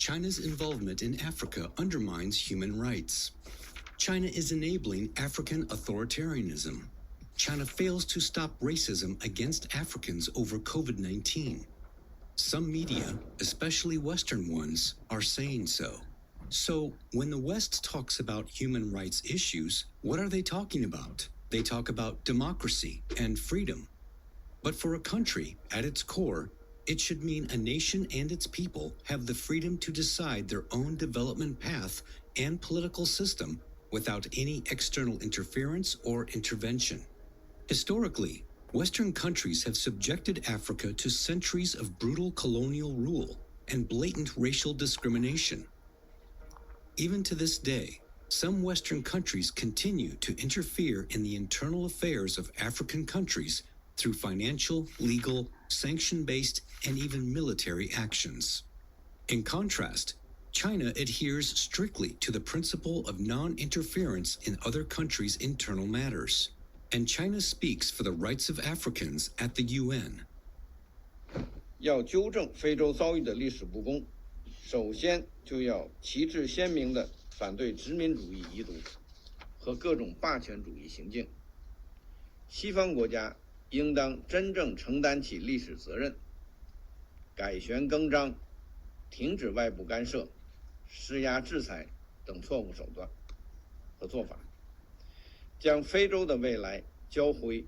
China's involvement in Africa undermines human rights. China is enabling African authoritarianism. China fails to stop racism against Africans over COVID-19. Some media, especially Western ones, are saying so. So, when the West talks about human rights issues, what are they talking about? They talk about democracy and freedom. But for a country, at its core, it should mean a nation and its people have the freedom to decide their own development path and political system without any external interference or intervention. Historically, Western countries have subjected Africa to centuries of brutal colonial rule and blatant racial discrimination. Even to this day, some Western countries continue to interfere in the internal affairs of African countries through financial, legal, sanction-based, and even military actions. In contrast, China adheres strictly to the principle of non-interference in other countries' internal matters, and China speaks for the rights of Africans at the UN. 要纠正非洲遭遇的历史不公，首先就要旗帜鲜明地反对殖民主义遗毒和各种霸权主义行径。西方国家应当真正承担起历史责任，改弦更张，停止外部干涉、施压制裁等错误手段和做法，将非洲的未来交回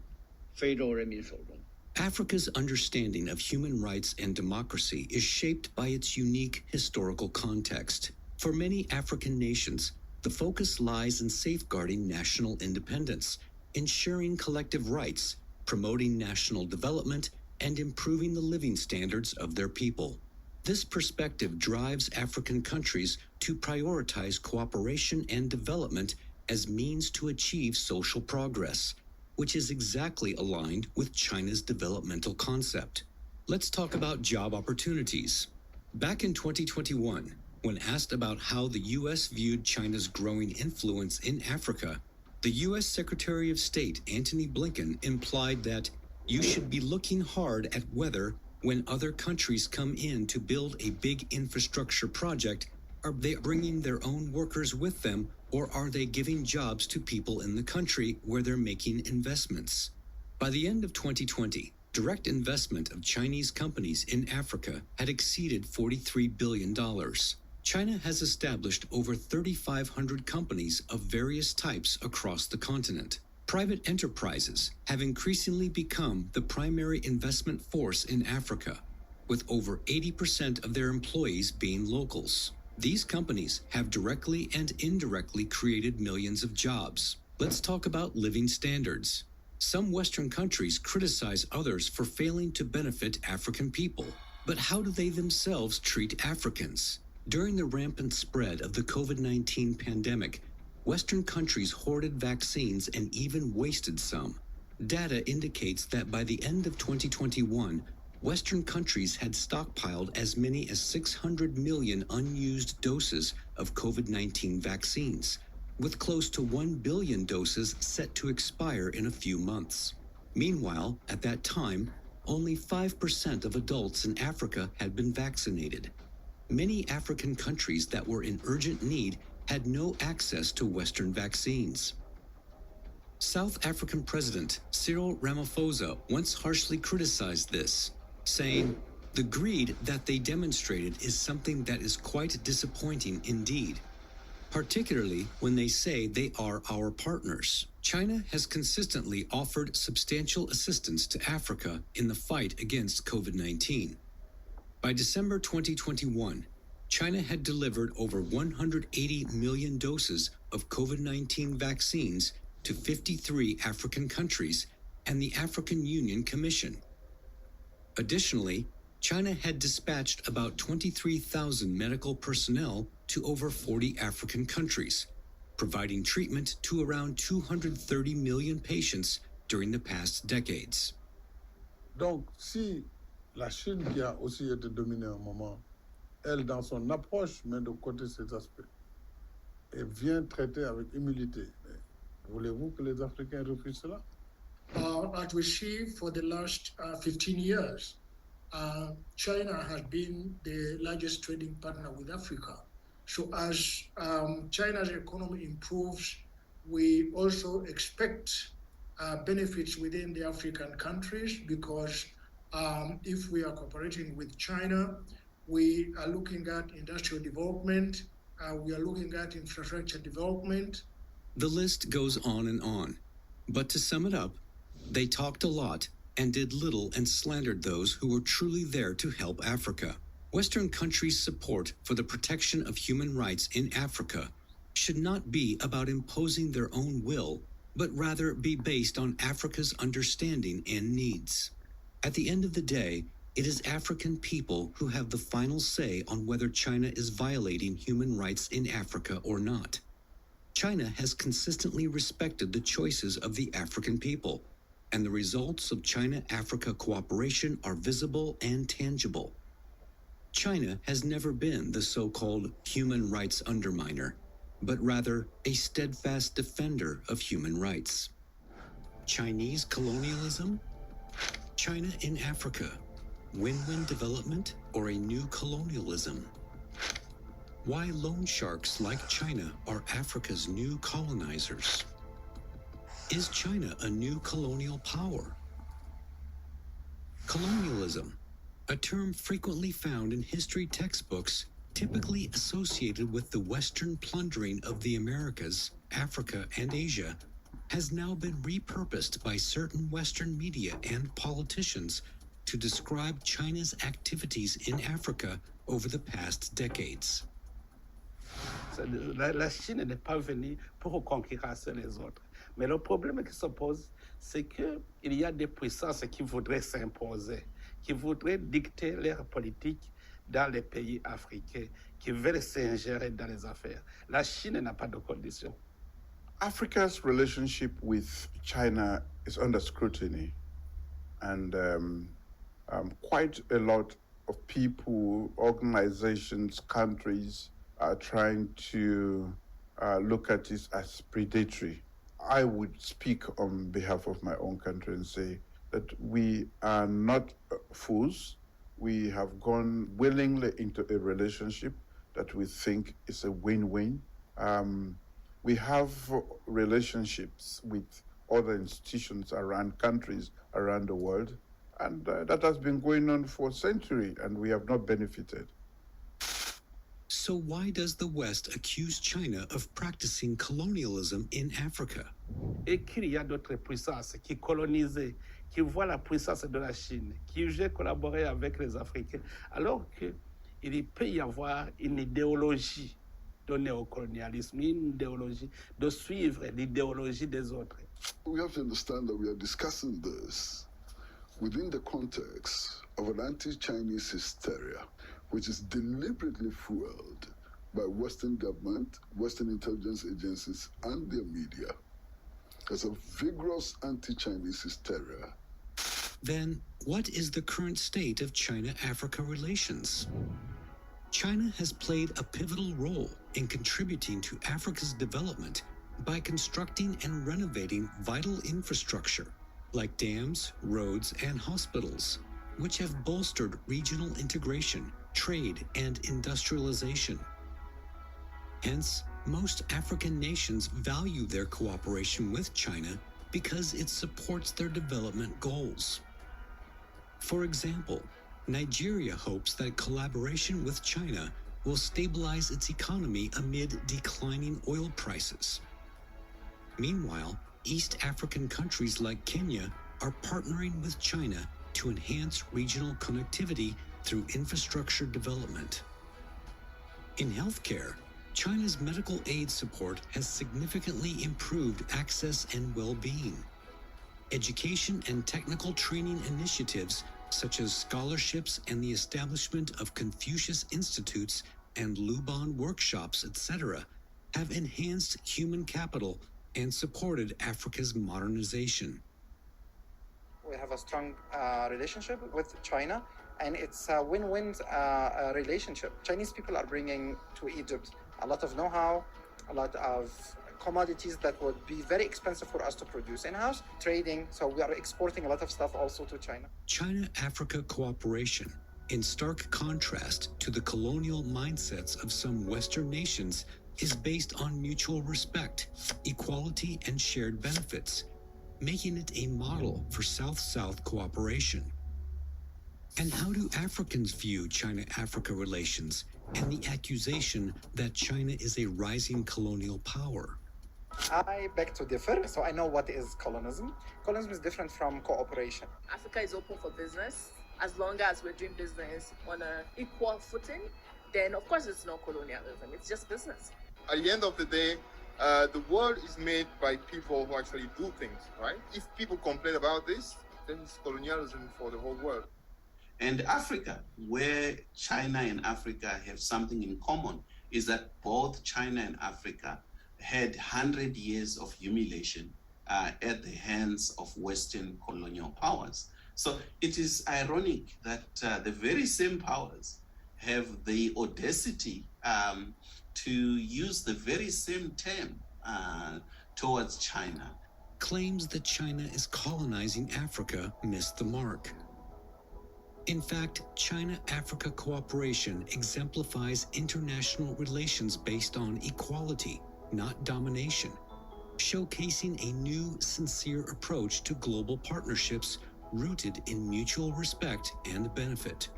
非洲人民手中。Africa's understanding of human rights and democracy is shaped by its unique historical context. For many African nations, the focus lies in safeguarding national independence, ensuring collective rights, promoting national development, and improving the living standards of their people. This perspective drives African countries to prioritize cooperation and development as means to achieve social progress, which is exactly aligned with China's developmental concept. Let's talk about job opportunities. Back in 2021, when asked about how the U.S. viewed China's growing influence in Africa, the U.S. Secretary of State Antony Blinken implied that you should be looking hard at whether, when other countries come in to build a big infrastructure project, are they bringing their own workers with them, or are they giving jobs to people in the country where they're making investments? By the end of 2020, direct investment of Chinese companies in Africa had exceeded $43 billion. China has established over 3,500 companies of various types across the continent. Private enterprises have increasingly become the primary investment force in Africa, with over 80% of their employees being locals. These companies have directly and indirectly created millions of jobs. Let's talk about living standards. Some Western countries criticize others for failing to benefit African people. But how do they themselves treat Africans? During the rampant spread of the COVID-19 pandemic, Western countries hoarded vaccines and even wasted some. Data indicates that by the end of 2021, Western countries had stockpiled as many as 600 million unused doses of COVID-19 vaccines, with close to 1 billion doses set to expire in a few months. Meanwhile, at that time, only 5% of adults in Africa had been vaccinated. Many African countries that were in urgent need had no access to Western vaccines. South African President Cyril Ramaphosa once harshly criticized this, saying, "The greed that they demonstrated is something that is quite disappointing indeed, particularly when they say they are our partners." China has consistently offered substantial assistance to Africa in the fight against COVID-19. By December 2021, China had delivered over 180 million doses of COVID-19 vaccines to 53 African countries and the African Union Commission. Additionally, China had dispatched about 23,000 medical personnel to over 40 African countries, providing treatment to around 230 million patients during the past decades. Donc, si la Chine, qui a aussi été dominée à un moment, elle, dans son approche, met de côté cet aspect et vient traiter avec humilité, voulez-vous que les Africains refusent cela? As we see for the last 15 years, China has been the largest trading partner with Africa. So as China's economy improves, we also expect benefits within the African countries because if we are cooperating with China, we are looking at industrial development, we are looking at infrastructure development. The list goes on. But to sum it up, they talked a lot and did little and slandered those who were truly there to help Africa. Western countries' support for the protection of human rights in Africa should not be about imposing their own will, but rather be based on Africa's understanding and needs. At the end of the day, it is African people who have the final say on whether China is violating human rights in Africa or not. China has consistently respected the choices of the African people, and the results of China-Africa cooperation are visible and tangible. China has never been the so-called human rights underminer, but rather a steadfast defender of human rights. Chinese colonialism? China in Africa, win-win development or a new colonialism? Why loan sharks like China are Africa's new colonizers? Is China a new colonial power? Colonialism, a term frequently found in history textbooks, typically associated with the Western plundering of the Americas, Africa, and Asia, has now been repurposed by certain Western media and politicians to describe China's activities in Africa over the past decades. La Chine n'est pas venue pour conquérir les autres. Mais le problème qui se pose, c'est qu'il y a des puissances qui voudraient s'imposer, qui voudraient dicter leur politique dans les pays africains, qui veulent s'ingérer dans les affaires. La Chine n'a pas de conditions. Africa's relationship with China is under scrutiny, and quite a lot of people, organizations, countries are trying to look at this as predatory. I would speak on behalf of my own country and say that we are not fools. We have gone willingly into a relationship that we think is a win-win. We have relationships with other institutions around countries around the world, and that has been going on for a century, and we have not benefited. So why does the West accuse China of practicing colonialism in Africa? Et qu'il y a d'autres puissances qui colonisent, qui voient la puissance de la Chine, qui veulent collaborer avec les Africains, alors qu'il peut y avoir une idéologie de néocolonialisme, une idéologie de suivre l'idéologie des autres. We have to understand that we are discussing this within the context of an anti-Chinese hysteria, which is deliberately fueled by Western government, Western intelligence agencies, and their media. There's a vigorous anti-Chinese hysteria. Then, what is the current state of China-Africa relations? China has played a pivotal role in contributing to Africa's development by constructing and renovating vital infrastructure like dams, roads, and hospitals, which have bolstered regional integration, trade, and industrialization. Hence, most African nations value their cooperation with China because it supports their development goals. For example, Nigeria hopes that collaboration with China will stabilize its economy amid declining oil prices. Meanwhile, East African countries like Kenya are partnering with China to enhance regional connectivity through infrastructure development. In healthcare, China's medical aid support has significantly improved access and well-being. Education and technical training initiatives such as scholarships and the establishment of Confucius Institutes and Luban workshops, etc., have enhanced human capital and supported Africa's modernization. We have a strong relationship with China, and it's a win-win relationship. Chinese people are bringing to Egypt a lot of know-how, a lot of commodities that would be very expensive for us to produce in-house, trading. So we are exporting a lot of stuff also to China. China-Africa cooperation, in stark contrast to the colonial mindsets of some Western nations, is based on mutual respect, equality, and shared benefits, making it a model for South-South cooperation. And how do Africans view China-Africa relations and the accusation that China is a rising colonial power? I beg to differ. So I know what is colonism. Colonism is different from cooperation. Africa is open for business as long as we're doing business on an equal footing. Then, of course, it's not colonialism. It's just business. At the end of the day, the world is made by people who actually do things, right? If people complain about this, then it's colonialism for the whole world. And Africa, where China and Africa have something in common, is that both China and Africa had 100 years of humiliation at the hands of Western colonial powers. So it is ironic that the very same powers have the audacity to use the very same term towards China. Claims that China is colonizing Africa missed the mark. In fact, China-Africa cooperation exemplifies international relations based on equality, not domination, showcasing a new, sincere approach to global partnerships rooted in mutual respect and benefit.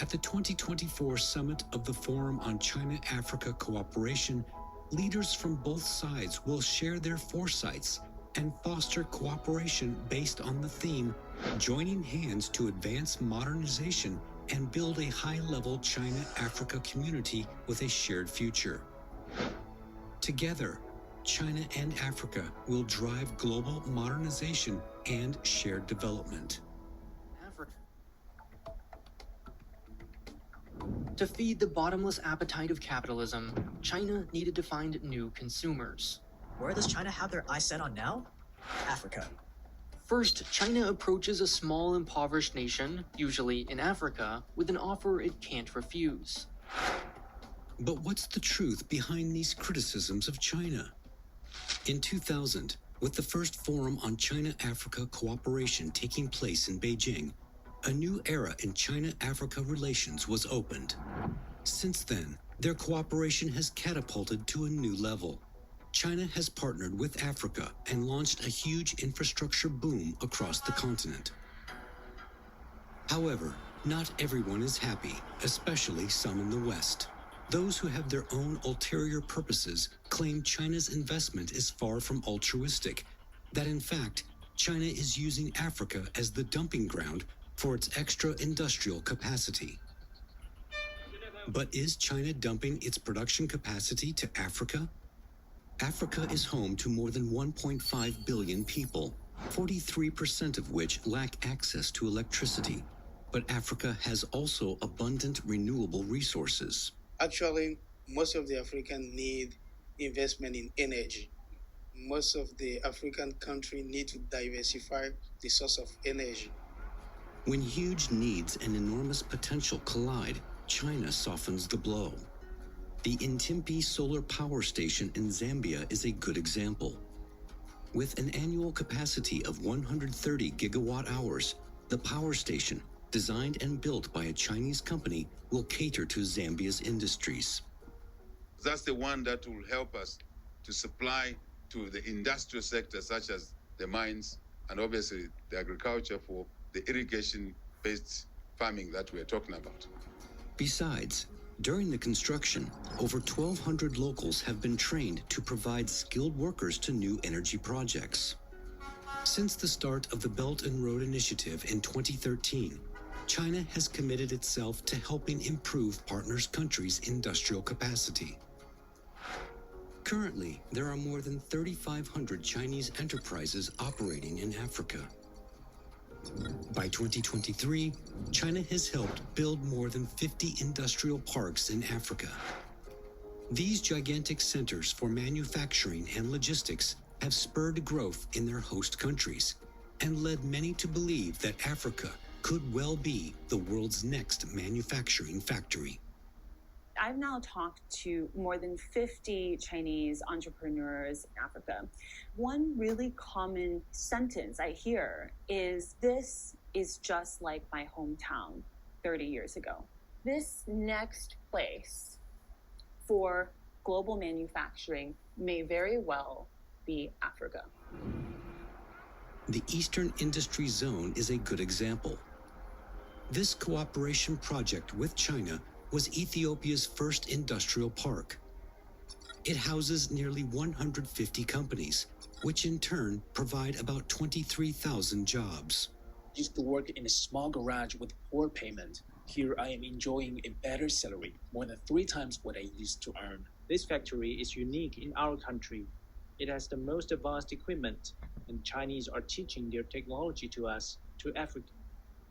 At the 2024 summit of the Forum on China-Africa Cooperation, leaders from both sides will share their foresights and foster cooperation based on the theme, joining hands to advance modernization and build a high-level China-Africa community with a shared future. Together, China and Africa will drive global modernization and shared development. To feed the bottomless appetite of capitalism, China needed to find new consumers. Where does China have their eyes set on now? Africa. First, China approaches a small, impoverished nation, usually in Africa, with an offer it can't refuse. But what's the truth behind these criticisms of China? In 2000, with the first Forum on China-Africa Cooperation taking place in Beijing, a new era in China-Africa relations was opened. Since then, their cooperation has catapulted to a new level. China has partnered with Africa and launched a huge infrastructure boom across the continent. However, not everyone is happy, especially some in the West. Those who have their own ulterior purposes claim China's investment is far from altruistic, that in fact, China is using Africa as the dumping ground for its extra industrial capacity. But is China dumping its production capacity to Africa? Africa is home to more than 1.5 billion people, 43% of which lack access to electricity. But Africa has also abundant renewable resources. Actually, most of the Africans need investment in energy. Most of the African countries need to diversify the source of energy. When huge needs and enormous potential collide, China softens the blow. The Intimpi Solar Power Station in Zambia is a good example. With an annual capacity of 130 gigawatt hours, the power station, designed and built by a Chinese company, will cater to Zambia's industries. That's the one that will help us to supply to the industrial sector, such as the mines and obviously the agriculture for the irrigation-based farming that we're talking about. Besides, during the construction, over 1,200 locals have been trained to provide skilled workers to new energy projects. Since the start of the Belt and Road Initiative in 2013, China has committed itself to helping improve partners' countries' industrial capacity. Currently, there are more than 3,500 Chinese enterprises operating in Africa. By 2023, China has helped build more than 50 industrial parks in Africa. These gigantic centers for manufacturing and logistics have spurred growth in their host countries and led many to believe that Africa could well be the world's next manufacturing factory. I've now talked to more than 50 Chinese entrepreneurs in Africa. One really common sentence I hear is, "This is just like my hometown 30 years ago." This next place for global manufacturing may very well be Africa. The Eastern Industry Zone is a good example. This cooperation project with China was Ethiopia's first industrial park. It houses nearly 150 companies, which in turn provide about 23,000 jobs. Used to work in a small garage with poor payment. Here I am enjoying a better salary, more than 3 times what I used to earn. This factory is unique in our country. It has the most advanced equipment, and Chinese are teaching their technology to us, to Africa.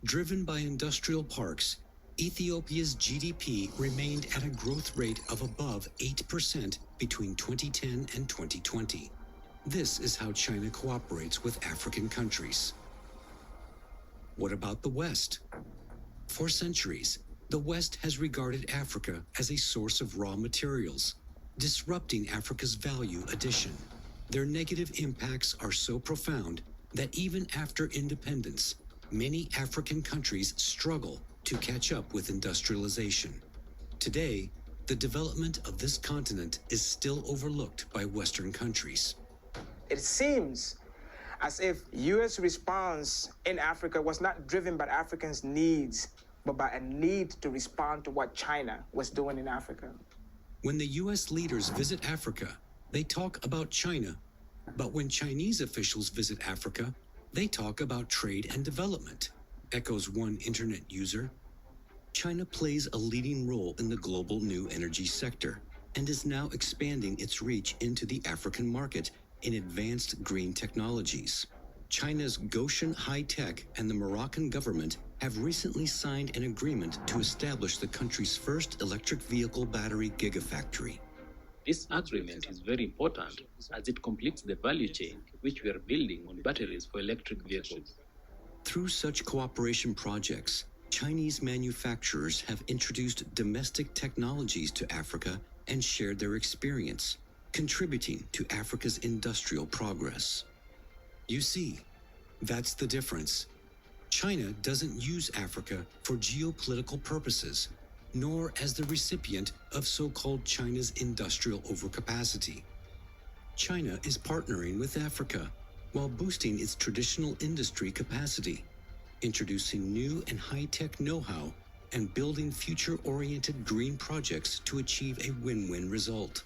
Driven by industrial parks, Ethiopia's GDP remained at a growth rate of above 8% between 2010 and 2020. This is how China cooperates with African countries. What about the West? For centuries, the West has regarded Africa as a source of raw materials, disrupting Africa's value addition. Their negative impacts are so profound that even after independence, many African countries struggle to catch up with industrialization. Today, the development of this continent is still overlooked by Western countries. It seems as if U.S. response in Africa was not driven by Africans' needs, but by a need to respond to what China was doing in Africa. When the U.S. leaders visit Africa, they talk about China, but when Chinese officials visit Africa, they talk about trade and development, echoes one internet user. China plays a leading role in the global new energy sector and is now expanding its reach into the African market in advanced green technologies. China's Goshen High Tech and the Moroccan government have recently signed an agreement to establish the country's first electric vehicle battery gigafactory. This agreement is very important as it completes the value chain which we are building on batteries for electric vehicles. Through such cooperation projects, Chinese manufacturers have introduced domestic technologies to Africa and shared their experience, contributing to Africa's industrial progress. You see, that's the difference. China doesn't use Africa for geopolitical purposes, nor as the recipient of so-called China's industrial overcapacity. China is partnering with Africa while boosting its traditional industry capacity, introducing new and high-tech know-how, and building future-oriented green projects to achieve a win-win result.